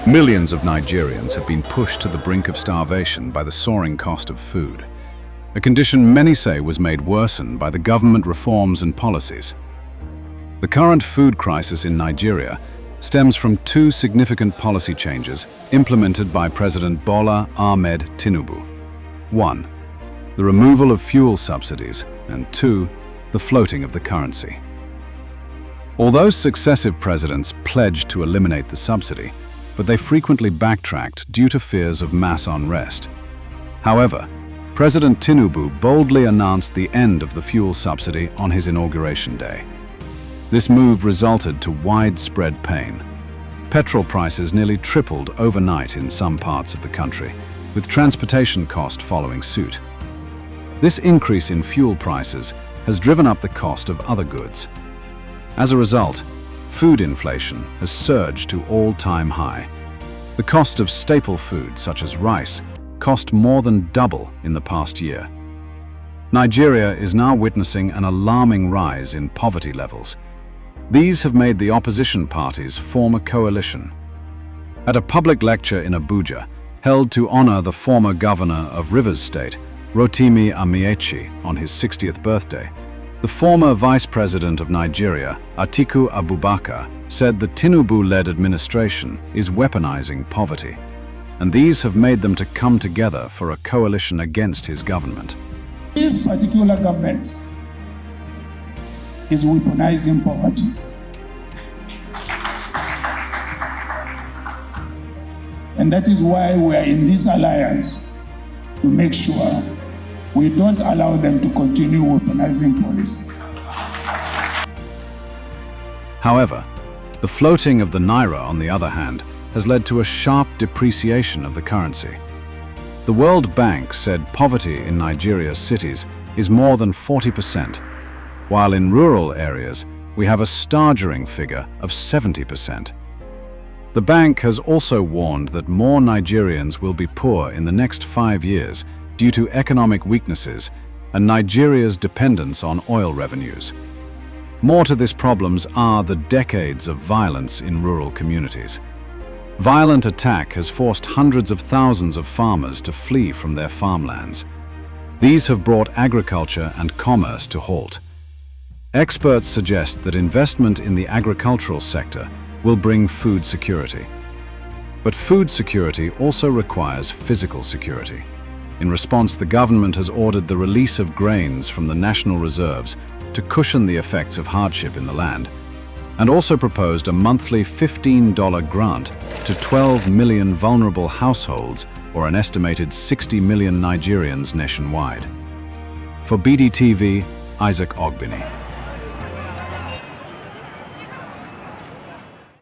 Millions of Nigerians have been pushed to the brink of starvation by the soaring cost of food, a condition many say was made worsened by the government reforms and policies. The current food crisis in Nigeria stems from two significant policy changes implemented by President Bola Ahmed Tinubu. 1. The removal of fuel subsidies, and 2. The floating of the currency. Although successive presidents pledged to eliminate the subsidy, but they frequently backtracked due to fears of mass unrest. However, President Tinubu boldly announced the end of the fuel subsidy on his inauguration day. This move resulted to widespread pain. Petrol prices nearly tripled overnight in some parts of the country, with transportation cost following suit. This increase in fuel prices has driven up the cost of other goods. As a result, food inflation has surged to all-time high. The cost of staple food, such as rice, cost more than double in the past year. Nigeria is now witnessing an alarming rise in poverty levels. These have made the opposition parties form a coalition. At a public lecture in Abuja, held to honor the former governor of Rivers State, Rotimi Amaechi, on his 60th birthday, the former Vice President of Nigeria, Atiku Abubakar, said the Tinubu-led administration is weaponizing poverty, and these have made them to come together for a coalition against his government. This particular government is weaponizing poverty. And that is why we are in this alliance, to make sure we don't allow them to continue weaponizing policy. However, the floating of the naira, on the other hand, has led to a sharp depreciation of the currency. The World Bank said poverty in Nigeria's cities is more than 40%, while in rural areas we have a staggering figure of 70%. The bank has also warned that more Nigerians will be poor in the next 5 years due to economic weaknesses and Nigeria's dependence on oil revenues. More to these problems are the decades of violence in rural communities. Violent attack has forced hundreds of thousands of farmers to flee from their farmlands. These have brought agriculture and commerce to halt. Experts suggest that investment in the agricultural sector will bring food security. But food security also requires physical security. In response, the government has ordered the release of grains from the national reserves to cushion the effects of hardship in the land, and also proposed a monthly $15 grant to 12 million vulnerable households, or an estimated 60 million Nigerians nationwide. For BDTV, Isaac Ogbini.